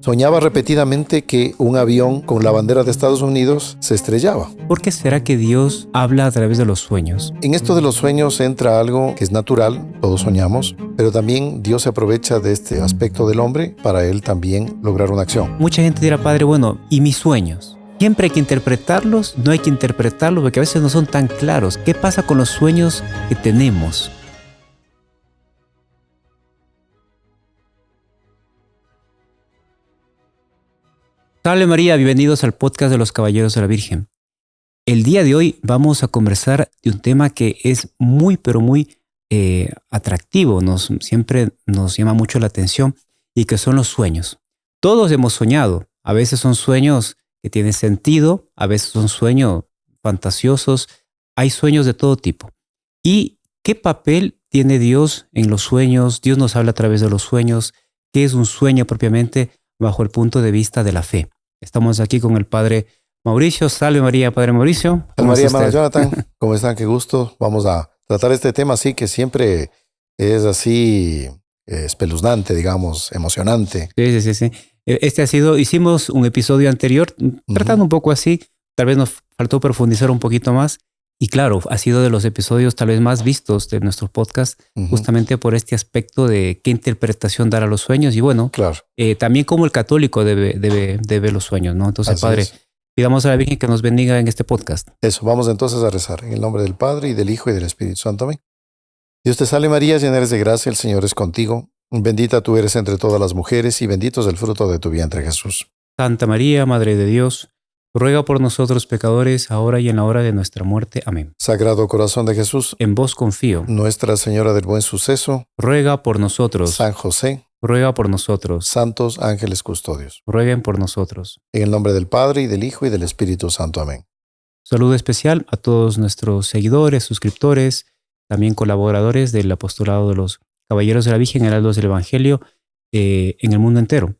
Soñaba repetidamente que un avión con la bandera de Estados Unidos se estrellaba. ¿Por qué será que Dios habla a través de los sueños? En esto de los sueños entra algo que es natural, todos soñamos, pero también Dios se aprovecha de este aspecto del hombre para él también lograr una acción. Mucha gente dirá, Padre, bueno, ¿y mis sueños? ¿Siempre hay que interpretarlos? ¿No hay que interpretarlos? Porque a veces no son tan claros. ¿Qué pasa con los sueños que tenemos? Salve María, bienvenidos al podcast de los Caballeros de la Virgen. El día de hoy vamos a conversar de un tema que es muy, pero muy atractivo, siempre nos llama mucho la atención, y que son los sueños. Todos hemos soñado. A veces son sueños que tienen sentido, a veces son sueños fantasiosos, hay sueños de todo tipo. ¿Y qué papel tiene Dios en los sueños? Dios nos habla a través de los sueños. ¿Qué es un sueño propiamente bajo el punto de vista de la fe? Estamos aquí con el Padre Mauricio. Salve María, Padre Mauricio. Salve María, hermano Jonathan. ¿Cómo están? Qué gusto. Vamos a tratar este tema así que siempre es así espeluznante, digamos, emocionante. Sí. Hicimos un episodio anterior tratando un poco así. Tal vez nos faltó profundizar un poquito más. Y claro, ha sido de los episodios tal vez más vistos de nuestro podcast, justamente por este aspecto de qué interpretación dar a los sueños. Y bueno, claro. También como el católico debe ver los sueños, ¿no? Entonces, Así Padre, es. pidamos a la Virgen que nos bendiga en este podcast. Eso, vamos entonces a rezar. En el nombre del Padre, y del Hijo, y del Espíritu Santo. Amén. Dios te salve María, llena eres de gracia, el Señor es contigo. Bendita tú eres entre todas las mujeres, y bendito es el fruto de tu vientre, Jesús. Santa María, Madre de Dios, ruega por nosotros pecadores, ahora y en la hora de nuestra muerte. Amén. Sagrado corazón de Jesús, En vos confío. Nuestra Señora del Buen Suceso, Ruega por nosotros. San José, Ruega por nosotros. santos ángeles custodios. Rueguen por nosotros. En el nombre del Padre, y del Hijo, y del Espíritu Santo. Amén. Saludo especial a todos nuestros seguidores, suscriptores, también colaboradores del apostolado de los Caballeros de la Virgen, heraldos del Evangelio, en el mundo entero.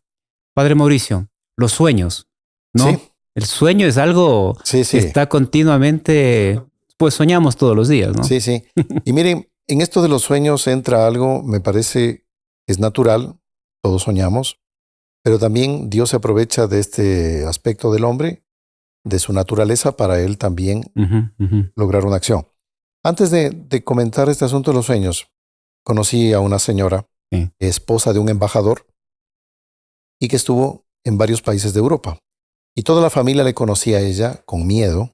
Padre Mauricio, los sueños, ¿no? Sí. El sueño es algo Sí. que está continuamente, pues soñamos todos los días, ¿no? Sí. Y miren, en esto de los sueños entra algo, me parece, es natural, todos soñamos, pero también Dios se aprovecha de este aspecto del hombre, de su naturaleza, para él también lograr una acción. Antes de comentar este asunto de los sueños, conocí a una señora, Sí. esposa de un embajador, y que estuvo en varios países de Europa. Y toda la familia le conocía a ella con miedo,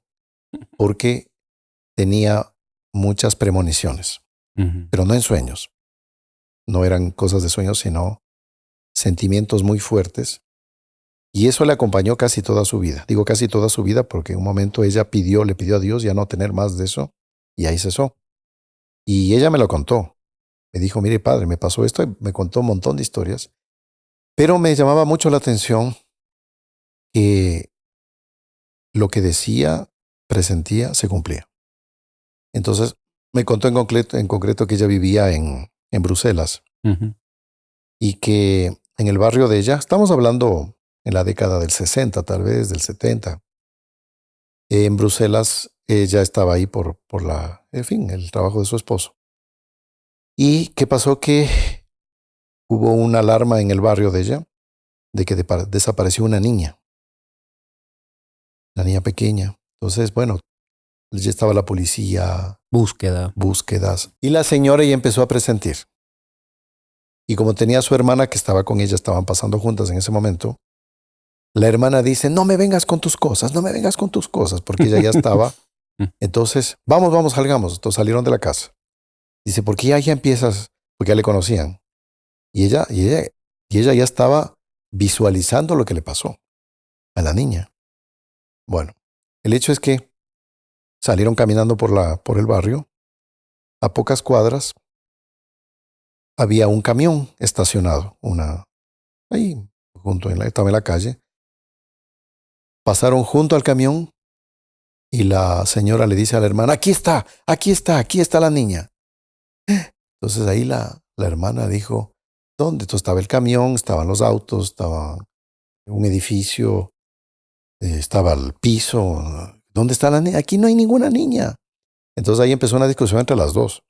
porque tenía muchas premoniciones, pero no en sueños. No eran cosas de sueños, sino sentimientos muy fuertes. Y eso le acompañó casi toda su vida. Digo casi toda su vida porque en un momento ella le pidió a Dios ya no tener más de eso, y ahí cesó. Y ella me lo contó. Me dijo, mire padre, me pasó esto, y me contó un montón de historias. Pero me llamaba mucho la atención que lo que decía, presentía, se cumplía. Entonces, me contó en concreto que ella vivía en Bruselas, y que en el barrio de ella, estamos hablando en la década del 60, tal vez, del 70, en Bruselas ella estaba ahí por el trabajo de su esposo. ¿Y qué pasó? Que hubo una alarma en el barrio de ella de que desapareció una niña pequeña. Entonces, bueno, ya estaba la policía, búsquedas, y la señora ya empezó a presentir. Y como tenía a su hermana que estaba con ella, estaban pasando juntas en ese momento, la hermana dice, no me vengas con tus cosas, porque ella ya estaba. Entonces, vamos, salgamos. Entonces salieron de la casa. Dice, porque ya empiezas, porque ya le conocían. Y ella ya estaba visualizando lo que le pasó a la niña. Bueno, el hecho es que salieron caminando por el barrio. A pocas cuadras había un camión estacionado, ahí estaba en la calle. Pasaron junto al camión y la señora le dice a la hermana, aquí está la niña. Entonces ahí la hermana dijo, ¿dónde? Entonces estaba el camión, estaban los autos, estaba un edificio, estaba el piso. ¿Dónde está la niña? Aquí no hay ninguna niña. Entonces ahí empezó una discusión entre las dos.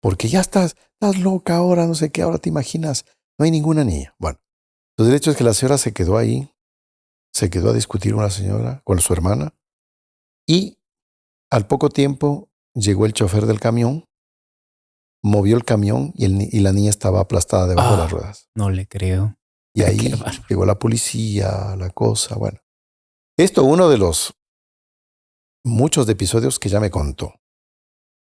Porque ya estás loca ahora, no sé qué, ahora te imaginas, no hay ninguna niña. Bueno, Entonces, el hecho es que la señora se quedó ahí, se quedó a discutir con la señora, con su hermana, y al poco tiempo llegó el chofer del camión, movió el camión y la niña estaba aplastada debajo de las ruedas. No le creo. Y ahí llegó la policía, la cosa, bueno. Esto uno de los muchos de episodios que ya me contó.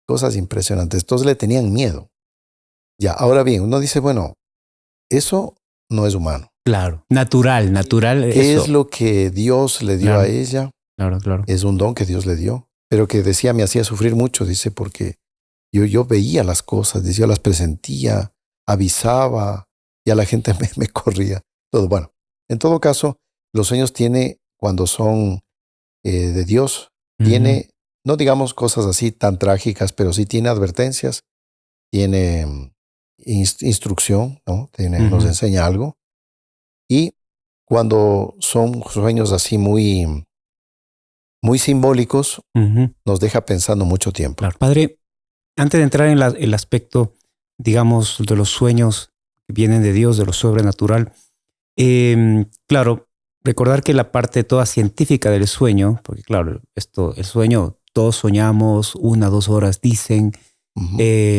Cosas impresionantes. Todos le tenían miedo. Ya, ahora bien, uno dice, bueno, eso no es humano. Claro, natural. ¿Qué Eso. es lo que Dios le dio a ella? Claro. Es un don que Dios le dio. Pero que decía, me hacía sufrir mucho, dice, porque yo veía las cosas, decía, las presentía, avisaba, y a la gente me corría. Todo. Bueno, en todo caso, los sueños tiene, cuando son de Dios, tiene, no digamos cosas así tan trágicas, pero sí tiene advertencias, tiene instrucción, ¿no? Nos enseña algo. Y cuando son sueños así muy, muy simbólicos, nos deja pensando mucho tiempo. Claro. Padre, antes de entrar en el aspecto, digamos, de los sueños que vienen de Dios, de lo sobrenatural, claro, recordar que la parte toda científica del sueño, porque claro, el sueño, todos soñamos 1 o 2 horas, dicen,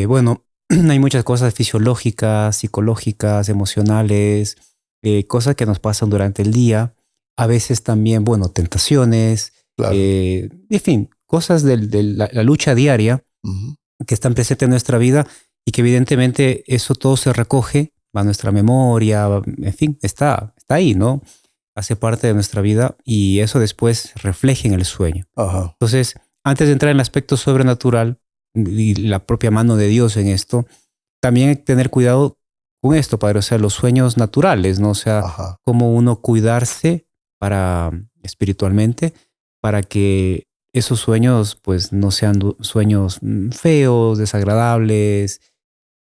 bueno, hay muchas cosas fisiológicas, psicológicas, emocionales, cosas que nos pasan durante el día, a veces también, bueno, tentaciones, Claro. En fin, cosas de la lucha diaria que están presentes en nuestra vida y que evidentemente eso todo se recoge, va a nuestra memoria, en fin, está ahí, ¿no? Hace parte de nuestra vida y eso después refleja en el sueño. Ajá. Entonces, antes de entrar en el aspecto sobrenatural y la propia mano de Dios en esto, también hay que tener cuidado con esto, Padre, o sea, los sueños naturales, ¿no? O sea, cómo uno cuidarse espiritualmente para que esos sueños pues no sean sueños feos, desagradables,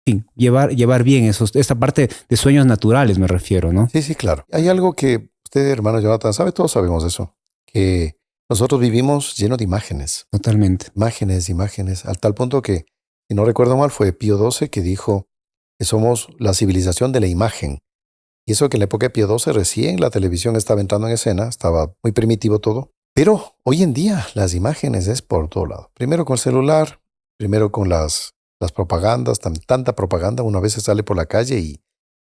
en fin, llevar bien esta parte de sueños naturales me refiero, ¿no? Sí, claro. Hay algo que usted, hermano Jonathan, sabe, todos sabemos eso, que nosotros vivimos lleno de imágenes. Totalmente. Imágenes, al tal punto que, si no recuerdo mal, fue Pío XII que dijo que somos la civilización de la imagen. Y eso que en la época de Pío XII recién la televisión estaba entrando en escena, estaba muy primitivo todo. Pero hoy en día las imágenes es por todo lado. Primero con el celular, primero con las propagandas, tanta propaganda. Uno a veces sale por la calle y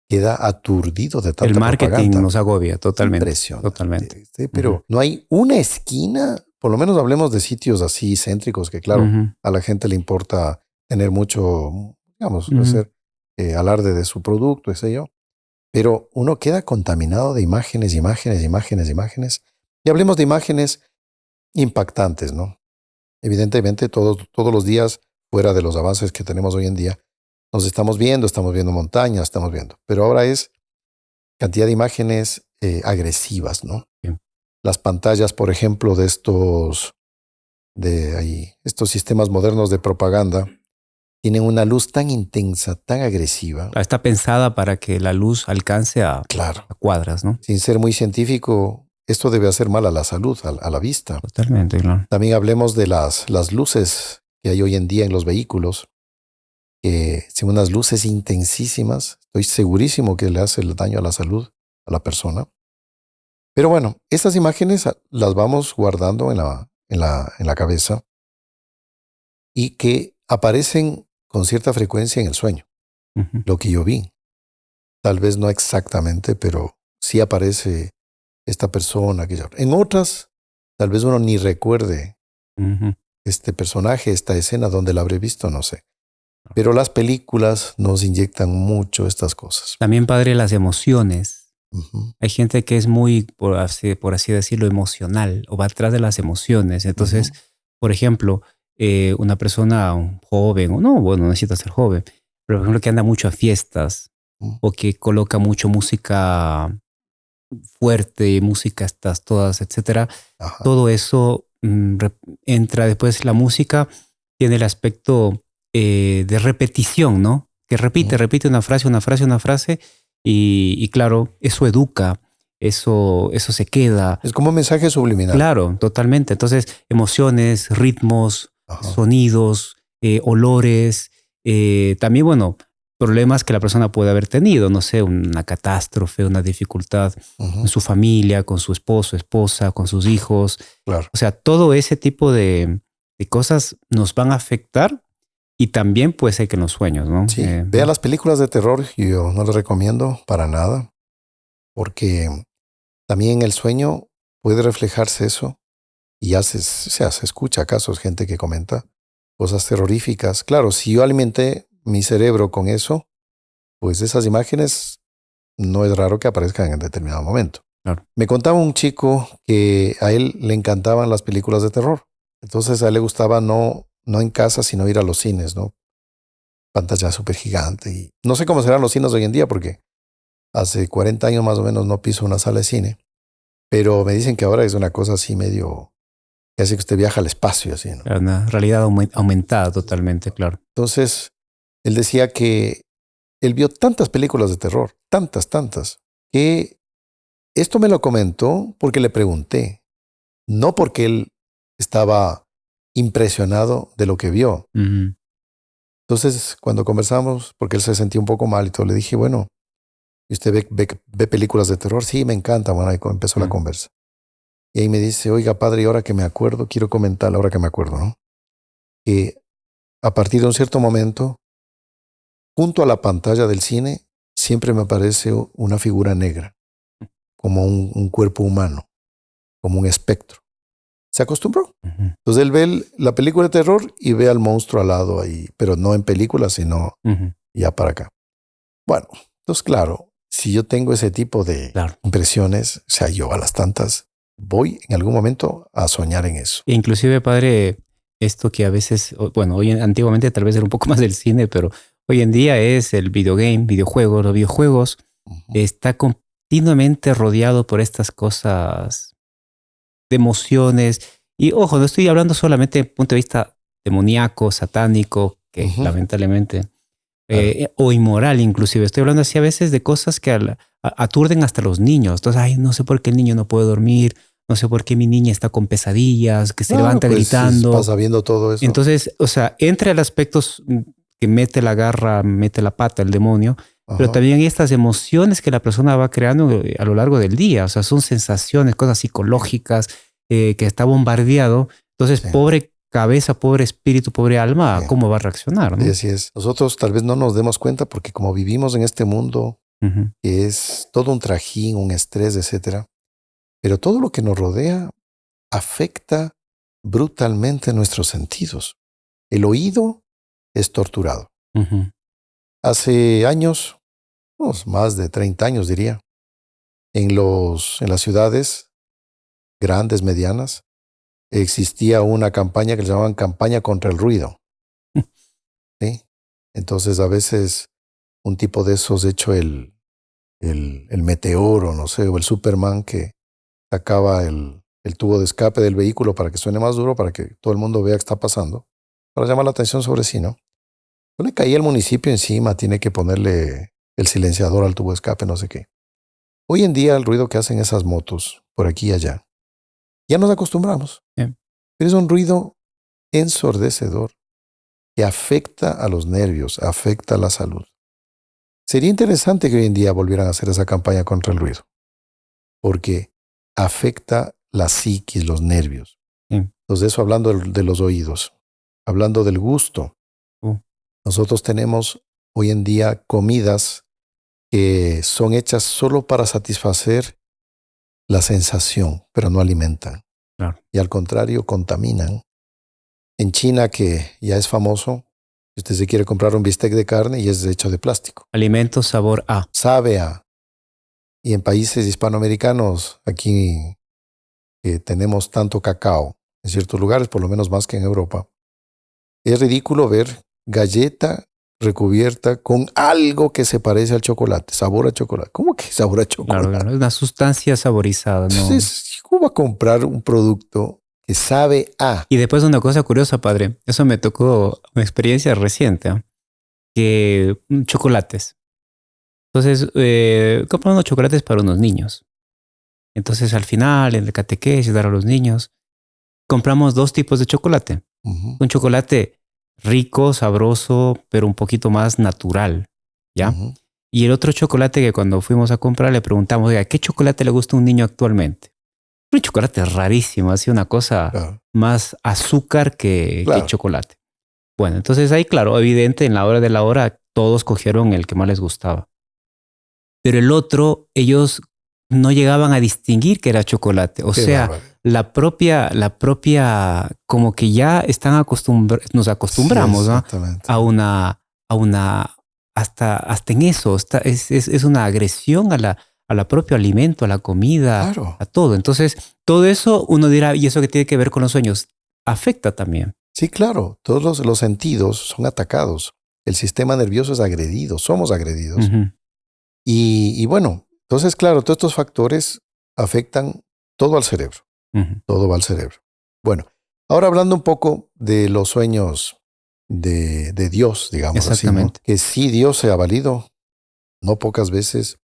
queda aturdido de tanta propaganda. El marketing nos agobia totalmente. Impresionante. Totalmente. Sí, pero no hay una esquina, por lo menos hablemos de sitios así céntricos que claro, a la gente le importa tener mucho, digamos, hacer alarde de su producto, ese yo. Pero uno queda contaminado de imágenes. Y hablemos de imágenes impactantes, ¿no? Evidentemente, todos los días, fuera de los avances que tenemos hoy en día, nos estamos viendo montañas, estamos viendo. Pero ahora es cantidad de imágenes agresivas, ¿no? Sí. Las pantallas, por ejemplo, de estos sistemas modernos de propaganda, tienen una luz tan intensa, tan agresiva. Está pensada para que la luz alcance a cuadras, ¿no? Sin ser muy científico, esto debe hacer mal a la salud, a la vista. Totalmente, claro. También hablemos de las luces que hay hoy en día en los vehículos, que son unas luces intensísimas. Estoy segurísimo que le hace el daño a la salud a la persona. Pero bueno, estas imágenes las vamos guardando en la cabeza y que aparecen con cierta frecuencia en el sueño. Lo que yo vi. Tal vez no exactamente, pero sí aparece esta persona. En otras, tal vez uno ni recuerde este personaje, esta escena, donde la habré visto, no sé. Pero las películas nos inyectan mucho estas cosas. También, Padre, las emociones. Hay gente que es muy, por así decirlo, emocional o va atrás de las emociones. Entonces, por ejemplo, una persona, un joven, o no, bueno, no necesita ser joven, pero por ejemplo que anda mucho a fiestas o que coloca mucho música fuerte, música estas todas, etcétera. Todo eso entra después. La música tiene el aspecto de repetición, ¿no? Que repite una frase y claro, eso educa, eso se queda. Es como un mensaje subliminal. Claro, totalmente. Entonces, emociones, ritmos, sonidos, olores, también, bueno, problemas que la persona puede haber tenido, no sé, una catástrofe, una dificultad en su familia, con su esposo, esposa, con sus hijos. Claro. O sea, todo ese tipo de cosas nos van a afectar y también puede ser que en los sueños, ¿no? Sí, vea las películas de terror, yo no les recomiendo para nada, porque también en el sueño puede reflejarse eso y se escucha casos, gente que comenta cosas terroríficas. Claro, si yo alimenté mi cerebro con eso, pues esas imágenes no es raro que aparezcan en determinado momento. Claro. Me contaba un chico que a él le encantaban las películas de terror. Entonces a él le gustaba no en casa, sino ir a los cines, ¿no? Pantalla súper gigante. Y no sé cómo serán los cines hoy en día, porque hace 40 años más o menos no piso una sala de cine. Pero me dicen que ahora es una cosa así medio que hace que usted viaja al espacio, así, ¿no? Una realidad aumentada totalmente, claro. Entonces, él decía que él vio tantas películas de terror, tantas, que esto me lo comentó porque le pregunté, no porque él estaba impresionado de lo que vio. Uh-huh. Entonces, cuando conversamos, porque él se sentía un poco mal y todo, le dije, bueno, ¿y usted ve películas de terror? Sí, me encanta. Bueno, ahí empezó la conversa. Y ahí me dice, oiga, padre, y ahora que me acuerdo, quiero comentar, ahora que me acuerdo, ¿no? Que a partir de un cierto momento, junto a la pantalla del cine, siempre me aparece una figura negra, como un cuerpo humano, como un espectro. Se acostumbró. Uh-huh. Entonces él ve la película de terror y ve al monstruo al lado ahí, pero no en película, sino ya para acá. Bueno, entonces claro, si yo tengo ese tipo de impresiones, o sea, yo a las tantas voy en algún momento a soñar en eso. Inclusive, padre, esto que a veces, bueno, antiguamente tal vez era un poco más del cine, pero hoy en día es el videojuegos. Los videojuegos está continuamente rodeado por estas cosas de emociones. Y ojo, no estoy hablando solamente desde el punto de vista demoníaco, satánico, que lamentablemente, o inmoral inclusive. Estoy hablando así a veces de cosas que aturden hasta los niños. Entonces, ay, no sé por qué el niño no puede dormir, no sé por qué mi niña está con pesadillas, que se levanta gritando. Pasa viendo todo eso. Entonces, o sea, entre los aspectos que mete la garra, mete la pata el demonio, pero también hay estas emociones que la persona va creando a lo largo del día. O sea, son sensaciones, cosas psicológicas, que está bombardeado. Entonces, pobre cabeza, pobre espíritu, pobre alma, ¿cómo va a reaccionar? ¿No? Y así es. Nosotros tal vez no nos demos cuenta porque como vivimos en este mundo que es todo un trajín, un estrés, etcétera, pero todo lo que nos rodea afecta brutalmente nuestros sentidos. El oído es torturado. Hace años, más de 30 años diría, en las ciudades grandes, medianas, existía una campaña que le llamaban campaña contra el ruido. ¿Sí? Entonces a veces un tipo de esos hecho el meteoro, no sé, o el Superman que sacaba el tubo de escape del vehículo para que suene más duro, para que todo el mundo vea qué está pasando, para llamar la atención sobre sí, ¿no? No le caía el municipio encima, tiene que ponerle el silenciador al tubo de escape, no sé qué. Hoy en día el ruido que hacen esas motos, por aquí y allá, ya nos acostumbramos. Pero es un ruido ensordecedor que afecta a los nervios, afecta a la salud. Sería interesante que hoy en día volvieran a hacer esa campaña contra el ruido, porque afecta la psiquis, los nervios. Entonces, eso hablando de los oídos, hablando del gusto. Nosotros tenemos hoy en día comidas que son hechas solo para satisfacer la sensación, pero no alimentan. Y al contrario, contaminan. En China, que ya es famoso, si usted se quiere comprar un bistec de carne y es hecho de plástico. Alimento sabor a. Sabe a. Y en países hispanoamericanos, aquí tenemos tanto cacao, en ciertos lugares, por lo menos más que en Europa, es ridículo ver galleta recubierta con algo que se parece al chocolate, sabor a chocolate. ¿Cómo que sabor a chocolate? Claro, es una sustancia saborizada, ¿no? Entonces, ¿cómo va a comprar un producto que sabe a? Y después una cosa curiosa, padre, eso me tocó una experiencia reciente, que chocolates. Entonces, compramos unos chocolates para unos niños. Entonces, al final, en el catequesis, dar a los niños, compramos 2 tipos de chocolate. Un chocolate rico, sabroso, pero un poquito más natural. ¿ya? Y el otro chocolate que cuando fuimos a comprar le preguntamos, oiga, ¿qué chocolate le gusta a un niño actualmente? Un chocolate rarísimo, así una cosa más azúcar que chocolate. Bueno, entonces ahí, claro, evidente, en la hora de la hora, todos cogieron el que más les gustaba. Pero el otro, ellos no llegaban a distinguir que era chocolate. O sea, la propia, como que ya están nos acostumbramos, ¿no? a una, hasta en eso, es una agresión a la propio alimento, a la comida, a todo. Entonces, todo eso uno dirá, ¿y eso qué tiene que ver con los sueños? Afecta también. Sí, claro, todos los sentidos son atacados. El sistema nervioso es agredido, somos agredidos. Y bueno, entonces, claro, todos estos factores afectan todo al cerebro. Todo va al cerebro. Bueno, ahora hablando un poco de los sueños de Dios, digamos así, ¿no? Que sí Dios se ha valido, no pocas veces,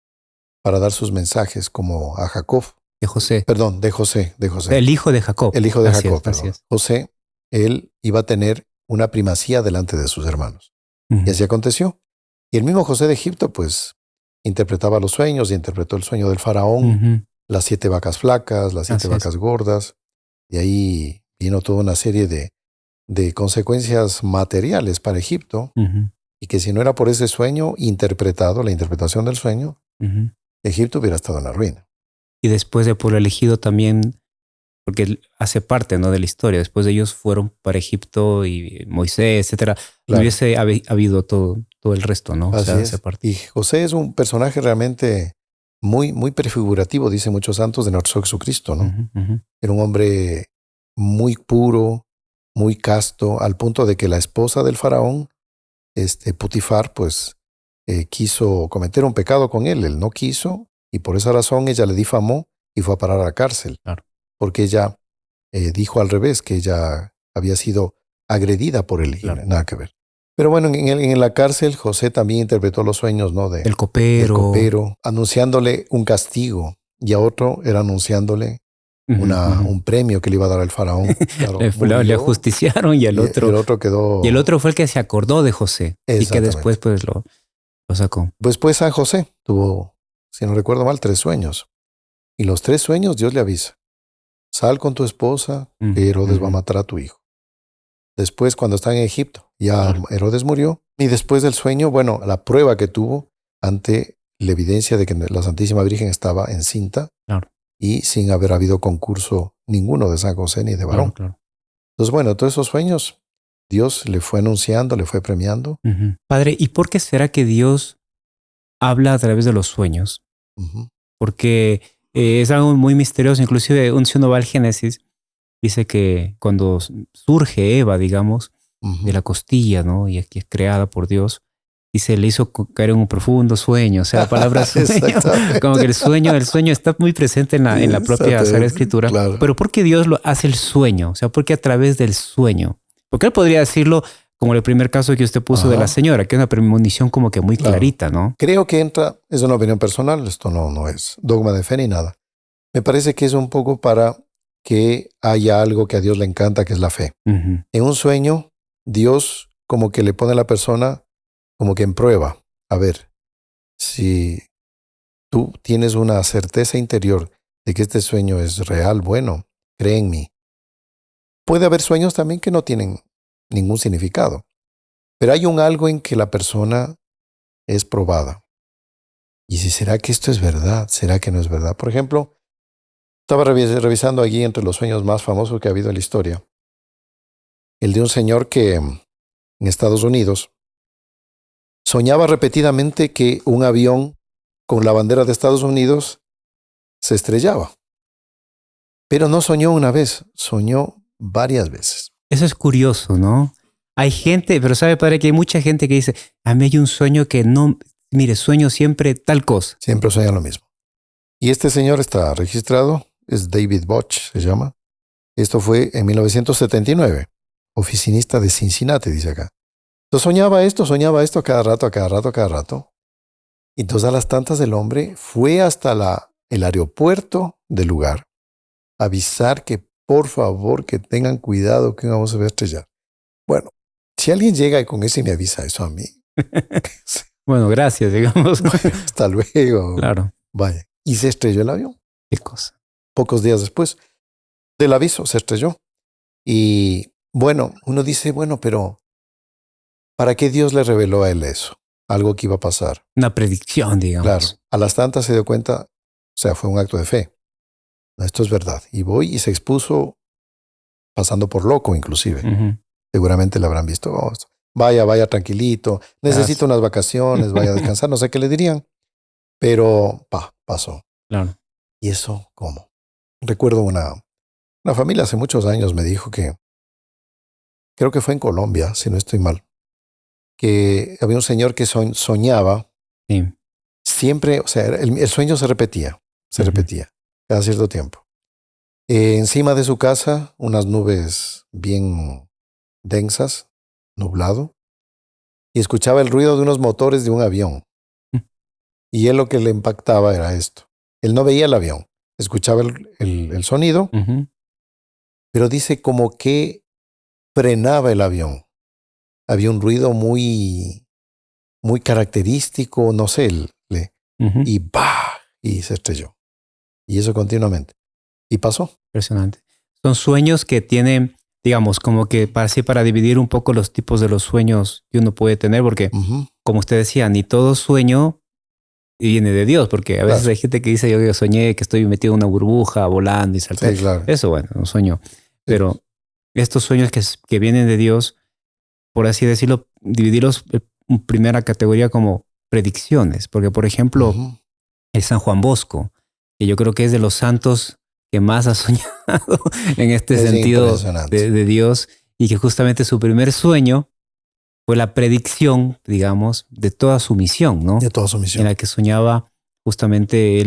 para dar sus mensajes, como a Jacob. De José. Perdón, de José. El hijo de Jacob. El hijo de Jacob, perdón. José, él iba a tener una primacía delante de sus hermanos. Y así aconteció. Y el mismo José de Egipto, pues, interpretaba los sueños y interpretó el sueño del faraón, las 7 vacas flacas, las 7 vacas gordas. Y ahí vino toda una serie de consecuencias materiales para Egipto. Y que si no era por ese sueño interpretado, la interpretación del sueño, Egipto hubiera estado en la ruina. Y después de pueblo elegido también, porque hace parte, ¿no?, de la historia. Después de ellos fueron para Egipto y Moisés, etcétera. No hubiese habido todo el resto, ¿no? Así es. Y José es un personaje realmente muy, muy prefigurativo, dicen muchos santos, de nuestro Jesucristo, ¿no? Era un hombre muy puro, muy casto, al punto de que la esposa del faraón, Putifar, pues quiso cometer un pecado con él. Él no quiso, y por esa razón ella le difamó y fue a parar a la cárcel. Porque ella dijo al revés, que ella había sido agredida por él. Nada que ver. Pero bueno, en la cárcel José también interpretó los sueños, ¿no? El copero, anunciándole un castigo, y a otro era anunciándole un premio que le iba a dar al faraón. Claro, le ajusticiaron y el otro quedó. Y el otro fue el que se acordó de José y que después pues lo sacó. Pues San José tuvo, si no recuerdo mal, 3 sueños. Y los 3 sueños Dios le avisa: sal con tu esposa, que Herodes va a matar a tu hijo. Después, cuando está en Egipto, ya Herodes murió. Y después del sueño, bueno, la prueba que tuvo ante la evidencia de que la Santísima Virgen estaba encinta y sin haber habido concurso ninguno de San José ni de varón. Entonces, bueno, todos esos sueños Dios le fue anunciando, le fue premiando. Padre, ¿y por qué será que Dios habla a través de los sueños? Porque es algo muy misterioso. Inclusive, si uno va al Génesis, dice que cuando surge Eva, digamos, de la costilla, ¿no? Y aquí es creada por Dios, dice, le hizo caer en un profundo sueño. O sea, la palabra sueño, como que el sueño está muy presente en la propia Sagrada Escritura. Pero ¿por qué Dios lo hace el sueño? O sea, ¿por qué a través del sueño? Porque él podría decirlo como el primer caso que usted puso de la señora, que es una premonición como que muy clarita, ¿no? Creo que es una opinión personal, esto no es dogma de fe ni nada. Me parece que es un poco para que haya algo que a Dios le encanta, que es la fe. En un sueño, Dios como que le pone a la persona como que en prueba. A ver, si tú tienes una certeza interior de que este sueño es real, bueno, cree en mí. Puede haber sueños también que no tienen ningún significado, pero hay un algo en que la persona es probada. Y si será que esto es verdad, será que no es verdad. Por ejemplo, estaba revisando allí entre los sueños más famosos que ha habido en la historia, el de un señor que en Estados Unidos soñaba repetidamente que un avión con la bandera de Estados Unidos se estrellaba. Pero no soñó una vez, soñó varias veces. Eso es curioso, ¿no? Hay gente, pero sabe, padre, que hay mucha gente que dice, a mí hay un sueño que no, mire, sueño siempre tal cosa. Siempre sueña lo mismo. Y este señor está registrado, es David Botch, se llama. Esto fue en 1979, oficinista de Cincinnati, dice acá. Entonces soñaba esto a cada rato. Y entonces a las tantas el hombre fue hasta el aeropuerto del lugar a avisar que por favor que tengan cuidado que vamos a ver estrellar. Bueno, si alguien llega y con eso y me avisa eso a mí, Bueno, gracias, digamos. Hasta luego. Claro. Vaya. Y se estrelló el avión. Qué cosa. Pocos días después del aviso se estrelló. Y bueno, uno dice, bueno, pero ¿para qué Dios le reveló a él eso? Algo que iba a pasar. Una predicción, digamos. Claro, a las tantas se dio cuenta, o sea, fue un acto de fe. No, esto es verdad. Y voy y se expuso pasando por loco inclusive. Seguramente le habrán visto, oh, vaya tranquilito, necesito unas vacaciones, vaya a descansar, no sé qué le dirían. Pero pasó. Claro. ¿Y eso cómo? Recuerdo una familia hace muchos años me dijo que, creo que fue en Colombia, si no estoy mal, que había un señor que soñaba. Sí. Siempre, o sea, el sueño se repetía cada cierto tiempo. Encima de su casa, unas nubes bien densas, nublado, y escuchaba el ruido de unos motores de un avión. Y él lo que le impactaba era esto. Él no veía el avión, escuchaba el sonido, pero dice como que frenaba el avión. Había un ruido muy, muy característico, no sé, y ¡bah! Y se estrelló. Y eso continuamente. Y pasó. Impresionante. Son sueños que tienen, digamos, como que para dividir un poco los tipos de los sueños que uno puede tener, porque, como usted decía, ni todo sueño viene de Dios, porque a veces hay gente que dice, yo soñé que estoy metido en una burbuja, volando y saltando. Sí, claro. Eso, bueno, un sueño. Sí. Pero estos sueños que vienen de Dios, por así decirlo, dividirlos en primera categoría como predicciones, porque, por ejemplo, el San Juan Bosco, que yo creo que es de los santos que más ha soñado en este sentido de Dios, y que justamente su primer sueño fue la predicción, digamos, de toda su misión, ¿no? De toda su misión. En la que soñaba justamente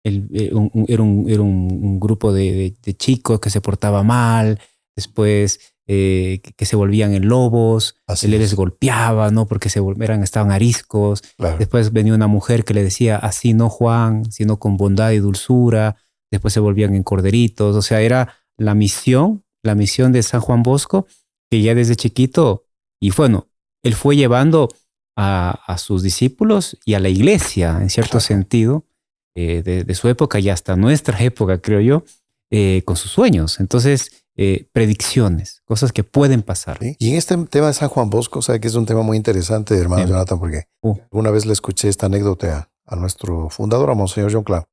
era un grupo de chicos que se portaba mal, después que se volvían en lobos, él les golpeaba, ¿no? Porque estaban ariscos. Claro. Después venía una mujer que le decía, así no Juan, sino con bondad y dulzura. Después se volvían en corderitos. O sea, era la misión de San Juan Bosco, que ya desde chiquito, y bueno, él fue llevando a sus discípulos y a la iglesia, en cierto sentido, de su época y hasta nuestra época, creo yo, con sus sueños. Entonces, predicciones, cosas que pueden pasar. ¿Sí? Y en este tema de San Juan Bosco, o sea, que es un tema muy interesante, hermano Jonathan, porque una vez le escuché esta anécdota a nuestro fundador, a Monseñor John Cloud.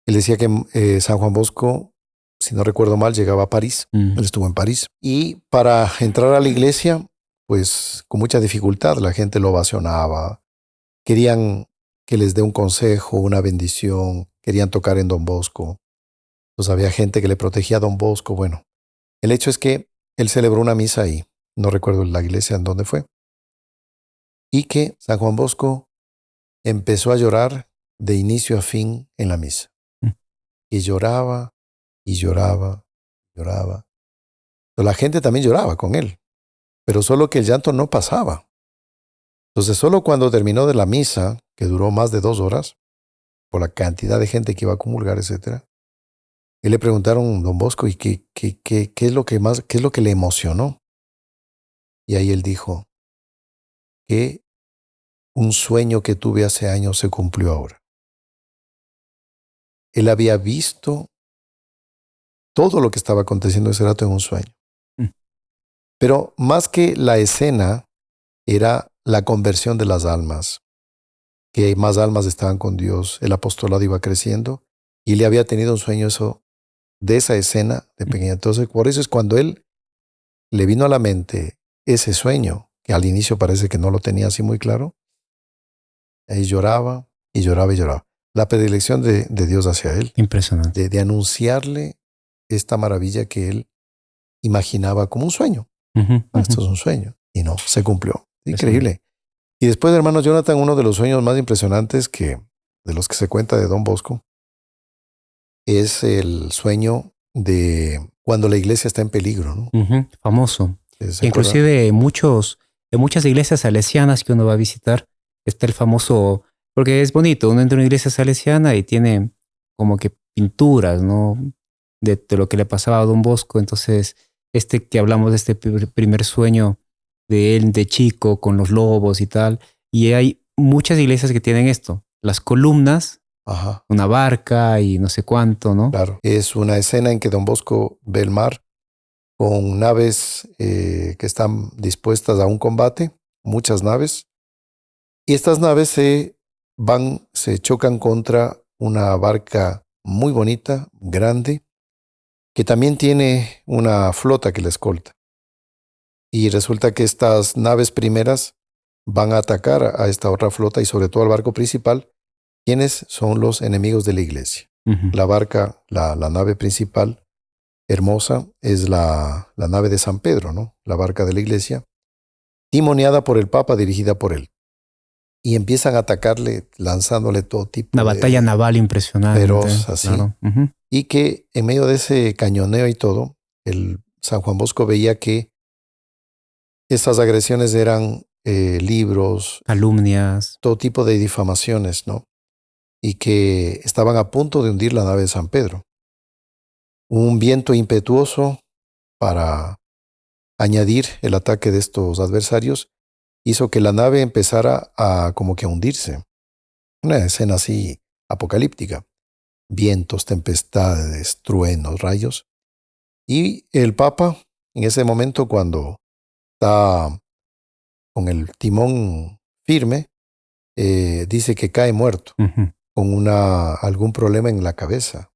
Él decía que San Juan Bosco, si no recuerdo mal, llegaba a París. Él estuvo en París. Y para entrar a la iglesia, pues con mucha dificultad, la gente lo ovacionaba. Querían que les dé un consejo, una bendición. Querían tocar en Don Bosco. Pues había gente que le protegía a Don Bosco. Bueno, el hecho es que él celebró una misa ahí. No recuerdo la iglesia en dónde fue. Y que San Juan Bosco empezó a llorar de inicio a fin en la misa. Y lloraba, y lloraba, lloraba. Pero la gente también lloraba con él, pero solo que el llanto no pasaba. Entonces, solo cuando terminó de la misa, que duró más de 2 horas, por la cantidad de gente que iba a comulgar, etc., él le preguntaron, Don Bosco, ¿y qué es lo que le emocionó? Y ahí él dijo, que un sueño que tuve hace años se cumplió ahora. Él había visto todo lo que estaba aconteciendo ese rato en un sueño. Pero más que la escena, era la conversión de las almas, que más almas estaban con Dios, el apostolado iba creciendo, y le había tenido un sueño de esa escena de pequeña. Entonces, por eso es cuando él le vino a la mente ese sueño, que al inicio parece que no lo tenía así muy claro, ahí lloraba y lloraba y lloraba. La predilección de Dios hacia él. Impresionante. De anunciarle esta maravilla que él imaginaba como un sueño. Esto es un sueño. Y no, se cumplió. Increíble. Y después, hermano Jonathan, uno de los sueños más impresionantes de los que se cuenta de Don Bosco es el sueño de cuando la iglesia está en peligro, ¿no? Famoso. Inclusive en muchas iglesias salesianas que uno va a visitar está el famoso, porque es bonito, uno entra a una iglesia salesiana y tiene como que pinturas, ¿no? De lo que le pasaba a Don Bosco. Entonces, que hablamos de este primer sueño de él de chico con los lobos y tal, Y hay muchas iglesias que tienen esto. Las columnas, Ajá, una barca y no sé cuánto, ¿no? claro. Es una escena en que Don Bosco ve el mar con naves que están dispuestas a un combate, muchas naves, y estas naves se chocan contra una barca muy bonita, grande, que también tiene una flota que la escolta. Y resulta que estas naves primeras van a atacar a esta otra flota y sobre todo al barco principal, quienes son los enemigos de la iglesia. Ujú. La barca, la nave principal, hermosa, es la nave de San Pedro, ¿no? La barca de la iglesia, timoneada por el Papa, dirigida por él. Y empiezan a atacarle, lanzándole todo Una tipo batalla de naval impresionante, feroz, así. claro. Ujú. Y que en medio de ese cañoneo y todo, el San Juan Bosco veía que estas agresiones eran libros, Calumnias. todo tipo de difamaciones, ¿no? Y que estaban a punto de hundir la nave de San Pedro. Un viento impetuoso para añadir el ataque de estos adversarios hizo que la nave empezara a como que a hundirse. Una escena así apocalíptica. Vientos, tempestades, truenos, rayos. Y el Papa, en ese momento, cuando está con el timón firme, dice que cae muerto, Ujú. con algún problema en la cabeza.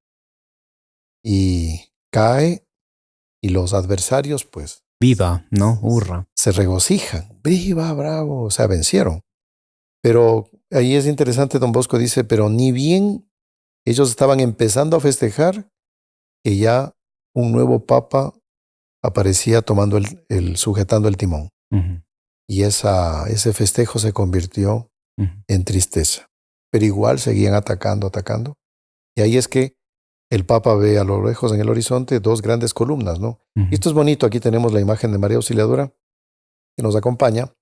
Y cae y los adversarios, pues, Viva, ¿no? Hurra. se regocijan. ¡Viva, bravo! O sea, vencieron. Pero ahí es interesante, Don Bosco dice, pero ni bien ellos estaban empezando a festejar que ya un nuevo papa aparecía tomando sujetando el timón. Ujú. Y ese festejo se convirtió Ujú. en tristeza. Pero igual seguían atacando, atacando. Y ahí es que el Papa ve a lo lejos en el horizonte dos grandes columnas, ¿no? Y Ujú. esto es bonito. Aquí tenemos la imagen de María Auxiliadora que nos acompaña.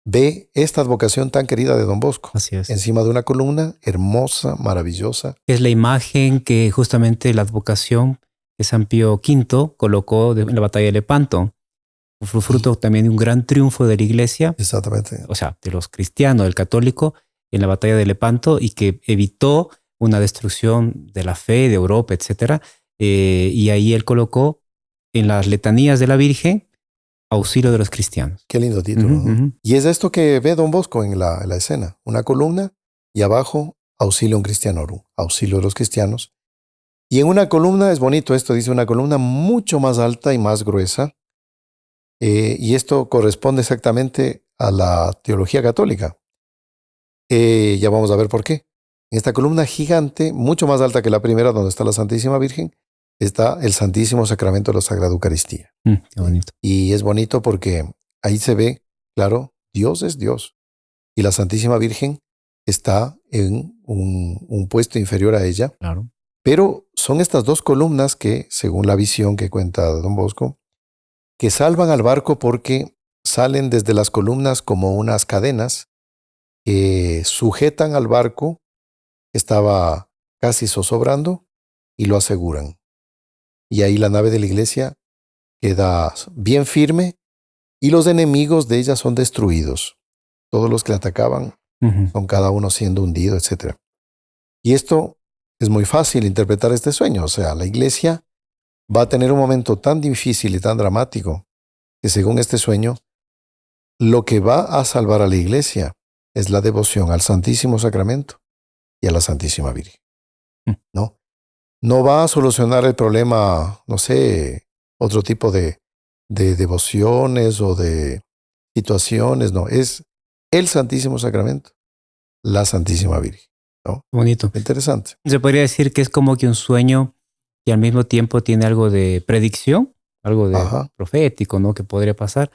Ve esta advocación tan querida de Don Bosco Así es. encima de una columna hermosa, maravillosa. Es la imagen que justamente la advocación que San Pío V colocó en la batalla de Lepanto. Fue fruto también de un gran triunfo de la iglesia, Exactamente. o sea, de los cristianos, del católico, en la batalla de Lepanto y que evitó una destrucción de la fe de Europa, etcétera. Y ahí él colocó en las letanías de la Virgen auxilio de los cristianos. Qué lindo título, Ujú, ¿no? ujú. Y es esto que ve Don Bosco en la escena. Una columna y abajo Auxilium Christianorum, auxilio de los cristianos. Y en una columna, es bonito esto, dice una columna mucho más alta y más gruesa. Y esto corresponde exactamente a la teología católica. Ya vamos a ver por qué. En esta columna gigante, mucho más alta que la primera, donde está la Santísima Virgen, está el Santísimo Sacramento de la Sagrada Eucaristía. Qué bonito. Y es bonito porque ahí se ve, claro, Dios es Dios. Y la Santísima Virgen está en un puesto inferior a ella. Claro. Pero son estas dos columnas que, según la visión que cuenta Don Bosco, que salvan al barco porque salen desde las columnas como unas cadenas que sujetan al barco que estaba casi zozobrando y lo aseguran. Y ahí la nave de la iglesia queda bien firme y los enemigos de ella son destruidos. Todos los que la atacaban Ujú. son cada uno siendo hundido, etc. Y esto es muy fácil interpretar este sueño. O sea, la iglesia va a tener un momento tan difícil y tan dramático que según este sueño, lo que va a salvar a la iglesia es la devoción al Santísimo Sacramento y a la Santísima Virgen. Mm. ¿No? No va a solucionar el problema, no sé, otro tipo de devociones o de situaciones, no. Es el Santísimo Sacramento, la Santísima Virgen. ¿No? Bonito. Interesante. Se podría decir que es como que un sueño y al mismo tiempo tiene algo de predicción, algo de Ajá, profético, ¿no? Que podría pasar,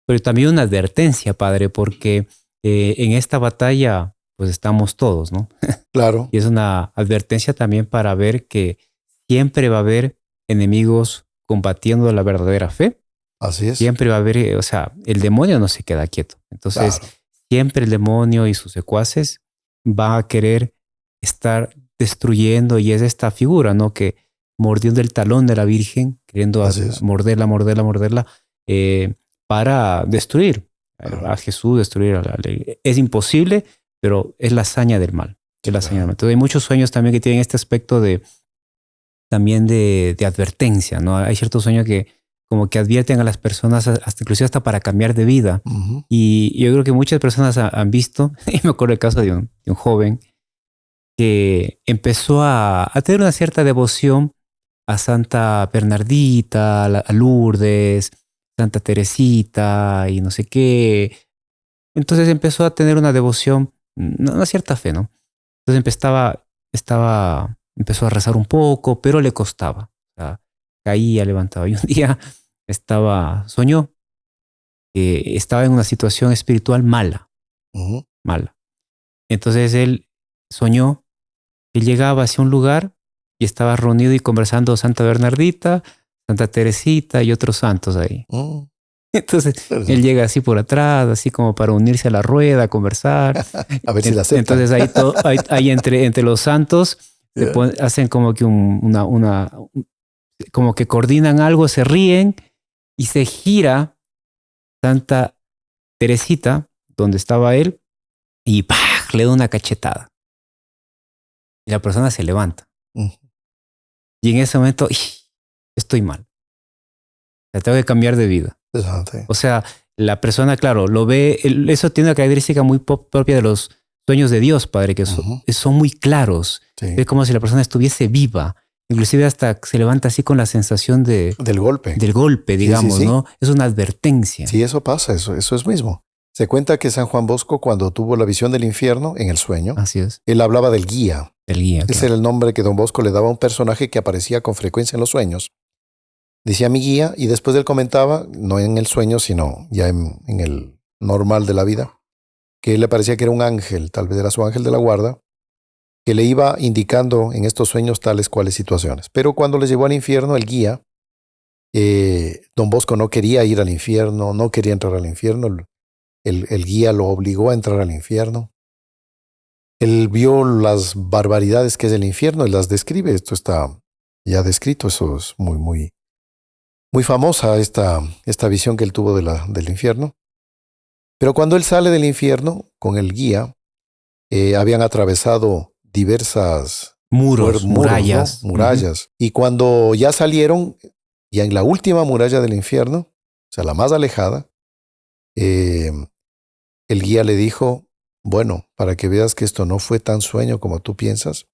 pero también una advertencia, padre, porque en esta batalla pues estamos todos, ¿no? claro, Y es una advertencia también para ver que siempre va a haber enemigos combatiendo la verdadera fe. así es. Siempre va a haber, o sea, el demonio no se queda quieto. Entonces, Claro, siempre el demonio y sus secuaces va a querer estar destruyendo y es esta figura, ¿no? Que mordiendo el talón de la Virgen, queriendo así es. morderla, morderla, morderla, para destruir. a Jesús, destruir a la ley. Es imposible, pero es la hazaña del mal. Es la hazaña del mal. Entonces hay muchos sueños también que tienen este aspecto también de advertencia, ¿no? Hay ciertos sueños que como que advierten a las personas, inclusive hasta para cambiar de vida. Y yo creo que muchas personas han visto, y me acuerdo el caso de un joven que empezó a tener una cierta devoción a Santa Bernardita, a Lourdes, Santa Teresita y no sé qué. Entonces empezó a tener una devoción, una cierta fe, ¿no? Entonces empezó a rezar un poco, pero le costaba. O sea, caía, levantaba. Y un día soñó que estaba en una situación espiritual mala, mala. Entonces él soñó que llegaba hacia un lugar y estaba reunido y conversando Santa Bernardita, Santa Teresita y otros santos ahí. Entonces él llega así por atrás, así como para unirse a la rueda, a conversar. A ver si la aceptan. Entonces ahí entre los santos hacen como que como que coordinan algo, se ríen y se gira Santa Teresita, donde estaba él, y ¡pah! Le da una cachetada. Y la persona se levanta. Y en ese momento, estoy mal. O sea, tengo que cambiar de vida. O sea, la persona, claro, lo ve. Eso tiene una característica muy propia de los sueños de Dios, Padre, que son muy claros. Sí. Es como si la persona estuviese viva. Inclusive hasta se levanta así con la sensación del golpe. Del golpe, digamos, sí. ¿No? Es una advertencia. Sí, eso pasa, eso es mismo. Se cuenta que San Juan Bosco, cuando tuvo la visión del infierno en el sueño, así es. Él hablaba del guía. El guía. Ese era el nombre que don Bosco le daba a un personaje que aparecía con frecuencia en los sueños. Decía mi guía, y después él comentaba, no en el sueño, sino ya en el normal de la vida, que él le parecía que era un ángel, tal vez era su ángel de la guarda, que le iba indicando en estos sueños tales cuales situaciones. Pero cuando le llevó al infierno, el guía, don Bosco no quería ir al infierno, no quería entrar al infierno. El guía lo obligó a entrar al infierno. Él vio las barbaridades que es el infierno y las describe. Esto está ya descrito. Eso es muy famosa esta visión que él tuvo del infierno. Pero cuando él sale del infierno con el guía, habían atravesado diversas murallas. ¿no? Murallas. Y cuando ya salieron, ya en la última muralla del infierno, o sea, la más alejada, el guía le dijo, bueno, para que veas que esto no fue tan sueño como tú piensas,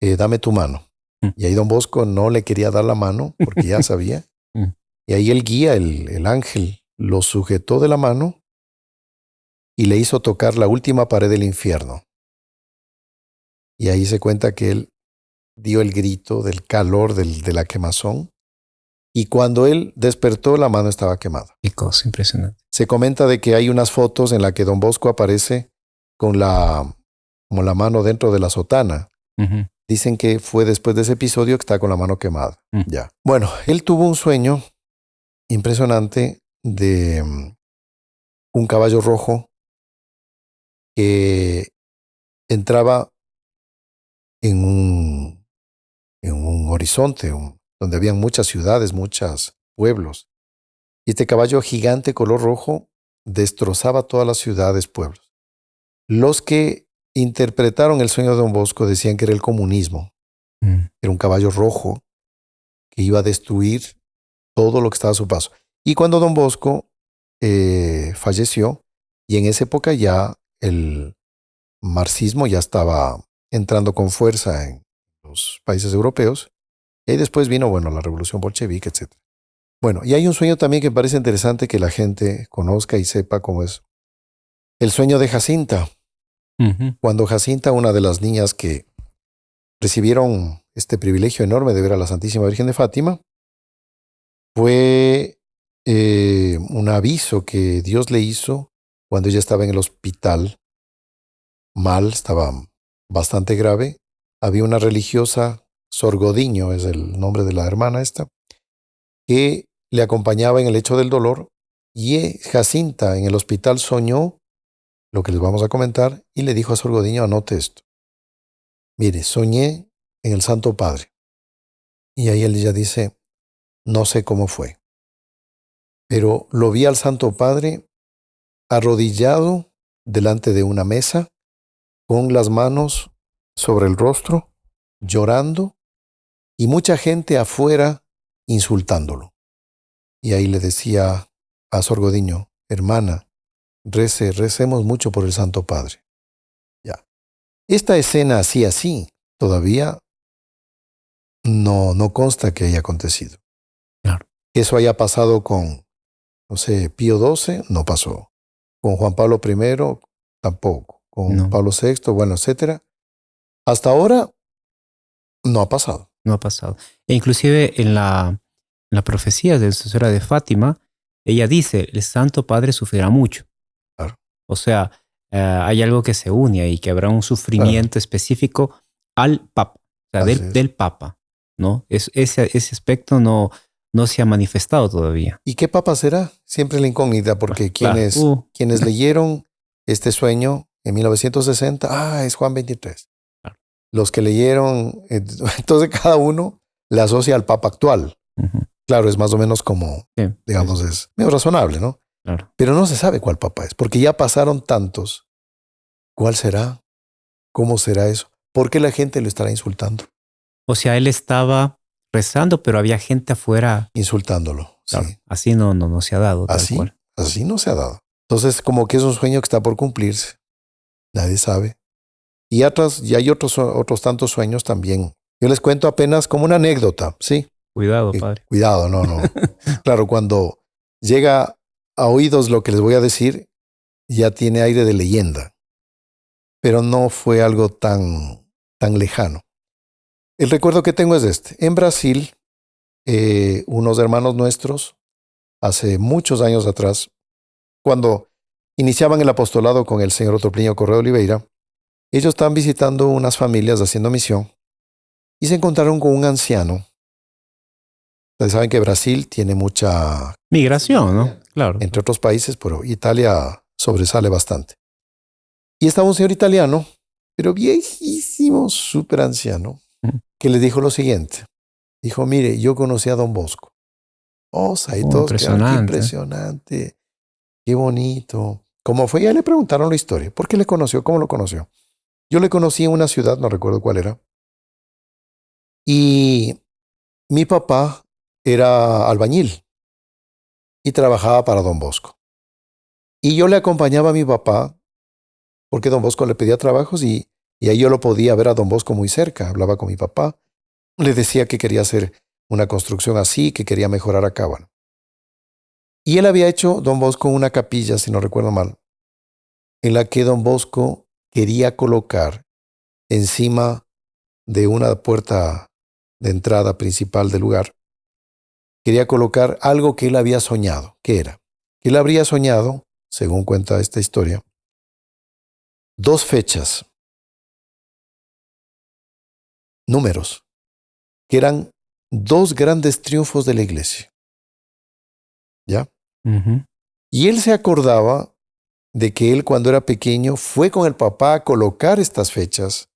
dame tu mano. Y ahí don Bosco no le quería dar la mano porque ya sabía. Y ahí el guía, el ángel, lo sujetó de la mano y le hizo tocar la última pared del infierno. Y ahí se cuenta que él dio el grito del calor de la quemazón. Y cuando él despertó, la mano estaba quemada. Qué cosa impresionante. Se comenta de que hay unas fotos en las que don Bosco aparece con la mano dentro de la sotana. Dicen que fue después de ese episodio que está con la mano quemada. Ya. Bueno, él tuvo un sueño impresionante de un caballo rojo que entraba en un horizonte donde habían muchas ciudades, muchos pueblos. Y este caballo gigante color rojo destrozaba todas las ciudades, pueblos. Los que interpretaron el sueño de don Bosco decían que era el comunismo. Era un caballo rojo que iba a destruir todo lo que estaba a su paso. Y cuando don Bosco falleció, y en esa época ya el marxismo ya estaba entrando con fuerza en los países europeos, y después vino, la revolución bolchevique, etc. Bueno, y hay un sueño también que me parece interesante que la gente conozca y sepa cómo es. El sueño de Jacinta. Cuando Jacinta, una de las niñas que recibieron este privilegio enorme de ver a la Santísima Virgen de Fátima, fue un aviso que Dios le hizo cuando ella estaba en el hospital. Mal, estaba bastante grave. Había una religiosa, Sor Godiño es el nombre de la hermana esta, que le acompañaba en el lecho del dolor, y Jacinta en el hospital soñó lo que les vamos a comentar y le dijo a Sor Godiño, anote esto. Mire, soñé en el Santo Padre. Y ahí ella dice, no sé cómo fue, pero lo vi al Santo Padre arrodillado delante de una mesa, con las manos sobre el rostro, llorando, y mucha gente afuera insultándolo. Y ahí le decía a Sor Godiño, hermana, recemos mucho por el Santo Padre. Ya. Esta escena así, todavía no consta que haya acontecido. Claro. Que eso haya pasado con, no sé, Pío XII, no pasó. Con Juan Pablo I, tampoco. Con Pablo VI, bueno, etcétera. Hasta ahora, no ha pasado. No ha pasado. E inclusive en la profecía de Nuestra Señora de Fátima, ella dice, el Santo Padre sufrirá mucho. Claro. O sea, hay algo que se une ahí, que habrá un sufrimiento específico al Papa, o sea, del Papa, ¿no? Ese aspecto no se ha manifestado todavía. ¿Y qué Papa será? Siempre la incógnita, porque quienes leyeron este sueño en 1960, es Juan XXIII. Claro. Los que leyeron, entonces cada uno le asocia al Papa actual. Uh-huh. Claro, es más o menos como, digamos, es medio razonable, ¿no? Claro. Pero no se sabe cuál Papa es, porque ya pasaron tantos. ¿Cuál será? ¿Cómo será eso? ¿Por qué la gente lo estará insultando? O sea, él estaba rezando, pero había gente afuera insultándolo. Claro. Sí. Así no se ha dado. Así no se ha dado. Entonces, como que es un sueño que está por cumplirse. Nadie sabe. Y hay otros tantos sueños también. Yo les cuento apenas como una anécdota, ¿sí? Cuidado, padre. Cuidado, no. Claro, cuando llega a oídos lo que les voy a decir, ya tiene aire de leyenda. Pero no fue algo tan lejano. El recuerdo que tengo es este. En Brasil, unos hermanos nuestros, hace muchos años atrás, cuando iniciaban el apostolado con el señor Otropliño Correa Oliveira, ellos estaban visitando unas familias haciendo misión y se encontraron con un anciano. Ustedes saben que Brasil tiene mucha migración, ¿no? Claro. Entre otros países, pero Italia sobresale bastante. Y estaba un señor italiano, pero viejísimo, súper anciano, que le dijo lo siguiente. Dijo, mire, yo conocí a Don Bosco. Y todos quedaron, qué impresionante, qué bonito. ¿Cómo fue? Ya le preguntaron la historia. ¿Por qué le conoció? ¿Cómo lo conoció? Yo le conocí en una ciudad, no recuerdo cuál era. Y mi papá era albañil y trabajaba para Don Bosco. Y yo le acompañaba a mi papá porque Don Bosco le pedía trabajos y ahí yo lo podía ver a Don Bosco muy cerca. Hablaba con mi papá, le decía que quería hacer una construcción así, que quería mejorar acá. Bueno. Y él había hecho, Don Bosco, una capilla, si no recuerdo mal, en la que Don Bosco quería colocar encima de una puerta de entrada principal del lugar, quería colocar algo que él había soñado. ¿Qué era? Que él habría soñado, según cuenta esta historia, 2 fechas, números, que eran 2 grandes triunfos de la iglesia. ¿Ya? Uh-huh. Y él se acordaba de que él cuando era pequeño fue con el papá a colocar estas fechas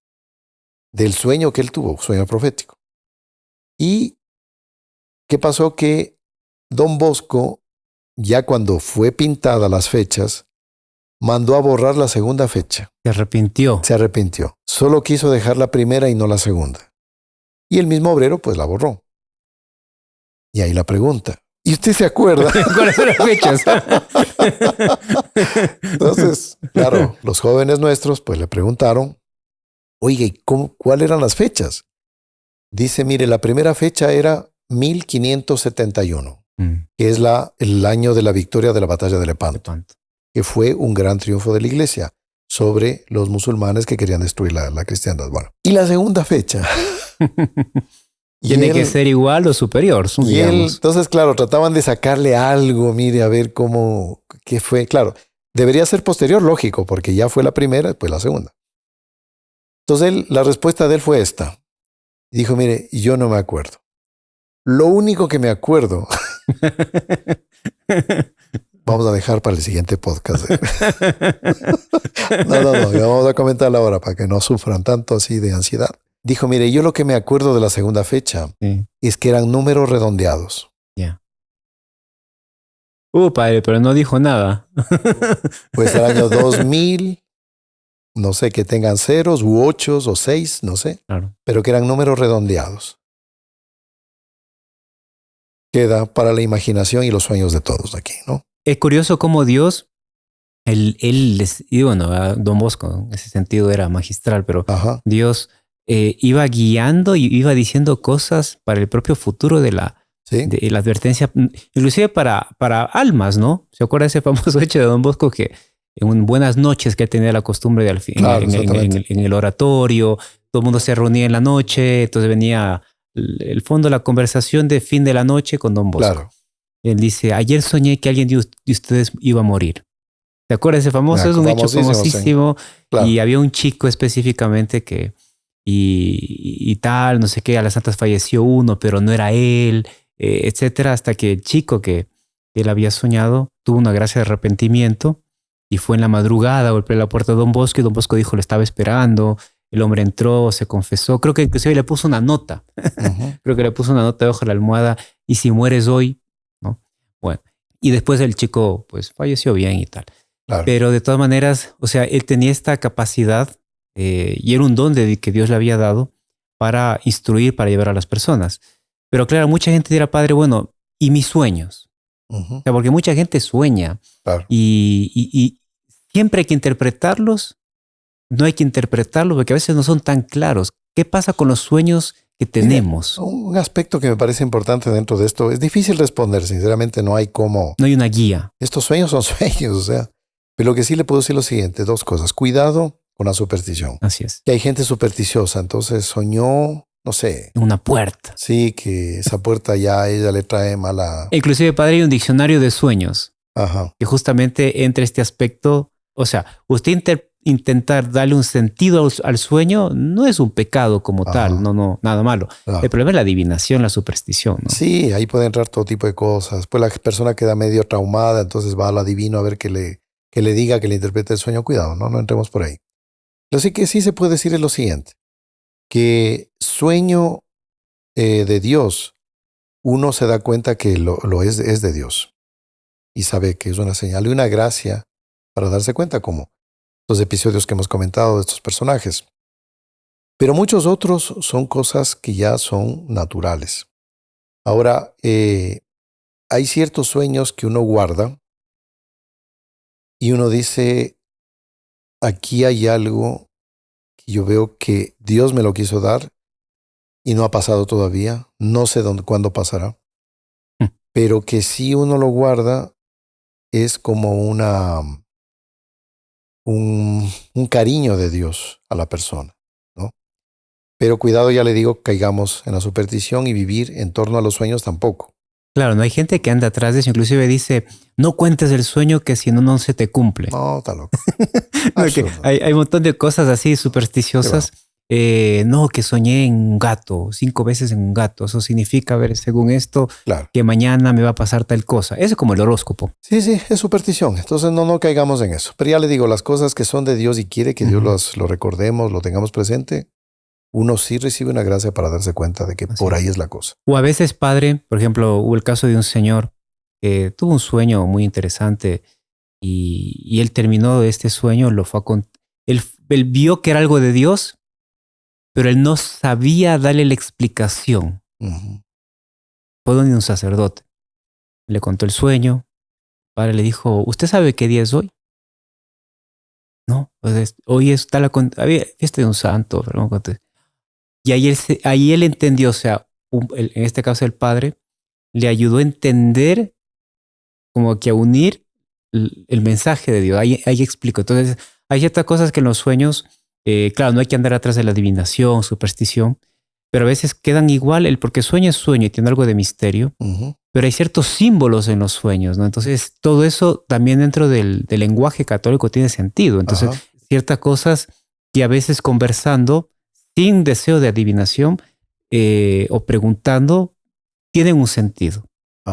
del sueño que él tuvo, sueño profético. Y ¿qué pasó? Que Don Bosco, ya cuando fue pintada las fechas, mandó a borrar la segunda fecha. Se arrepintió. Se arrepintió. Solo quiso dejar la primera y no la segunda. Y el mismo obrero pues la borró. Y ahí la pregunta. ¿Y usted se acuerda? ¿Cuáles son las fechas? Entonces, claro, los jóvenes nuestros pues le preguntaron, oye, ¿cuáles eran las fechas? Dice, mire, la primera fecha era 1571, que es el año de la victoria de la batalla de Lepanto, que fue un gran triunfo de la iglesia sobre los musulmanes que querían destruir la cristiandad. Bueno, y la segunda fecha... Tiene que ser igual o superior. Y entonces, claro, trataban de sacarle algo, mire, a ver qué fue. Claro, debería ser posterior, lógico, porque ya fue la primera, después la segunda. Entonces, la respuesta de él fue esta. Dijo, mire, yo no me acuerdo. Lo único que me acuerdo... Vamos a dejar para el siguiente podcast. No, ya vamos a comentarla ahora para que no sufran tanto así de ansiedad. Dijo, mire, yo lo que me acuerdo de la segunda fecha es que eran números redondeados. Yeah. Padre, pero no dijo nada. Pues el año 2000, no sé, que tengan ceros u ochos o 6, no sé, Claro. pero que eran números redondeados. Queda para la imaginación y los sueños de todos aquí, ¿no? Es curioso cómo Dios, y bueno, Don Bosco en ese sentido era magistral, pero Ajá. Dios iba guiando y iba diciendo cosas para el propio futuro de la advertencia, inclusive para almas, ¿no? ¿Se acuerda ese famoso hecho de Don Bosco que en buenas noches que él tenía la costumbre de en el oratorio, todo el mundo se reunía en la noche, entonces venía el fondo de la conversación de fin de la noche con Don Bosco. Claro. Él dice, ayer soñé que alguien de ustedes iba a morir. ¿Se acuerda ese famoso? Es un hecho famosísimo. Sí. Claro. Y había un chico específicamente que y tal, no sé qué, a las santas falleció uno, pero no era él, etcétera, hasta que el chico que él había soñado tuvo una gracia de arrepentimiento y fue en la madrugada, golpeó la puerta de Don Bosco y Don Bosco dijo, lo estaba esperando. El hombre entró, se confesó, creo que inclusive le puso una nota. Creo que le puso una nota debajo de la almohada, y si mueres hoy, ¿no? Bueno, y después el chico pues falleció bien y tal. Claro. Pero de todas maneras, o sea, él tenía esta capacidad y era un don que Dios le había dado para instruir, para llevar a las personas. Pero claro, mucha gente dirá, Padre, bueno, ¿y mis sueños? O sea, porque mucha gente sueña. Claro. Y siempre hay que interpretarlos. No hay que interpretarlos porque a veces no son tan claros. ¿Qué pasa con los sueños que tenemos? Mira, un aspecto que me parece importante dentro de esto, es difícil responder, sinceramente no hay cómo. No hay una guía. Estos sueños son sueños, o sea. Pero lo que sí le puedo decir es lo siguiente, dos cosas. Cuidado con la superstición. Así es. Que hay gente supersticiosa, entonces soñó, no sé. Una puerta. Sí, que esa puerta ya a ella le trae mala. Inclusive, Padre, hay un diccionario de sueños. Ajá. Que justamente entre este aspecto, o sea, usted intentar darle un sentido al sueño no es un pecado como tal, no, nada malo. Claro. El problema es la adivinación, la superstición, ¿no? Sí, ahí puede entrar todo tipo de cosas. Pues la persona queda medio traumada, entonces va al adivino a ver que le diga, que le interprete el sueño. Cuidado, no entremos por ahí. Lo que sí se puede decir es lo siguiente, que sueño de Dios, uno se da cuenta que lo es de Dios y sabe que es una señal y una gracia para darse cuenta, como los episodios que hemos comentado de estos personajes. Pero muchos otros son cosas que ya son naturales. Ahora, hay ciertos sueños que uno guarda y uno dice, aquí hay algo que yo veo que Dios me lo quiso dar y no ha pasado todavía, no sé cuándo pasará, pero que si uno lo guarda es como un cariño de Dios a la persona, ¿no? Pero cuidado, ya le digo, caigamos en la superstición y vivir en torno a los sueños tampoco. Claro, no hay gente que anda atrás de eso, inclusive dice, no cuentes el sueño que si no se te cumple. No, está loco. hay un montón de cosas así supersticiosas. No, que soñé en un gato, 5 veces en un gato. Eso significa, a ver, según esto, claro, que mañana me va a pasar tal cosa. Eso es como el horóscopo. Sí, es superstición. Entonces no caigamos en eso. Pero ya le digo, las cosas que son de Dios y quiere que Dios lo recordemos, lo tengamos presente, uno sí recibe una gracia para darse cuenta de que por ahí es la cosa. O a veces, Padre, por ejemplo, hubo el caso de un señor que tuvo un sueño muy interesante y él terminó este sueño, él vio que era algo de Dios, pero él no sabía darle la explicación. Fue donde un sacerdote le contó el sueño. El padre le dijo, ¿usted sabe qué día es hoy? No, pues hoy está había fiesta de un santo. Y ahí él entendió, o sea, en este caso el padre le ayudó a entender, como que a unir el mensaje de Dios. Ahí explico. Entonces, hay ciertas cosas que en los sueños, claro, no hay que andar atrás de la adivinación, superstición, pero a veces quedan igual, porque sueño es sueño y tiene algo de misterio, pero hay ciertos símbolos en los sueños, ¿no? Entonces, todo eso también dentro del lenguaje católico tiene sentido. Entonces, ciertas cosas que a veces conversando, sin deseo de adivinación o preguntando, tienen un sentido.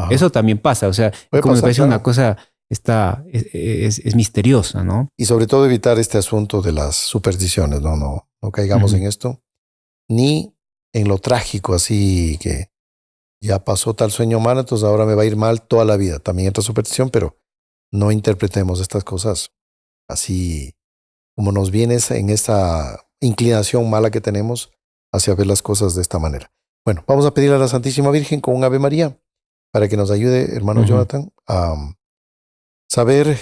Eso también pasa, o sea, como me parece una cosa es misteriosa, ¿no? Y sobre todo evitar este asunto de las supersticiones, no caigamos en esto, ni en lo trágico así que ya pasó tal sueño malo, entonces ahora me va a ir mal toda la vida. También entra superstición, pero no interpretemos estas cosas así como nos viene en esta inclinación mala que tenemos hacia ver las cosas de esta manera. Bueno, vamos a pedirle a la Santísima Virgen con un Ave María para que nos ayude, hermano Jonathan, a saber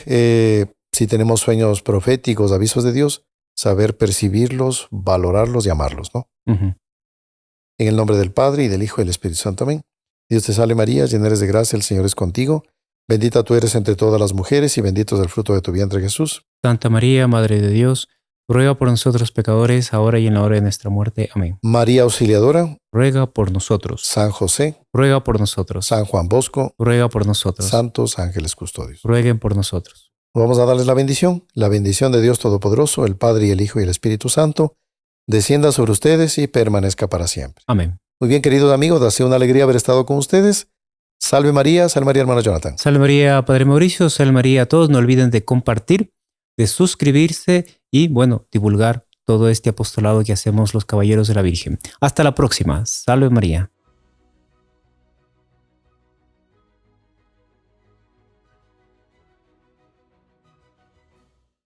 si tenemos sueños proféticos, avisos de Dios, saber percibirlos, valorarlos y amarlos, ¿no? En el nombre del Padre, y del Hijo, y del Espíritu Santo. Amén. Dios te salve María, llena eres de gracia, el Señor es contigo. Bendita tú eres entre todas las mujeres, y bendito es el fruto de tu vientre, Jesús. Santa María, Madre de Dios, ruega por nosotros pecadores, ahora y en la hora de nuestra muerte. Amén. María Auxiliadora, ruega por nosotros. San José, ruega por nosotros. San Juan Bosco, ruega por nosotros. Santos ángeles custodios, rueguen por nosotros. Vamos a darles la bendición de Dios Todopoderoso, el Padre y el Hijo y el Espíritu Santo, descienda sobre ustedes y permanezca para siempre. Amén. Muy bien, queridos amigos, ha sido una alegría haber estado con ustedes. Salve María, hermano Jonathan. Salve María, Padre Mauricio, salve María a todos. No olviden de compartir, de suscribirse y, bueno, divulgar todo este apostolado que hacemos los Caballeros de la Virgen. Hasta la próxima. Salve María.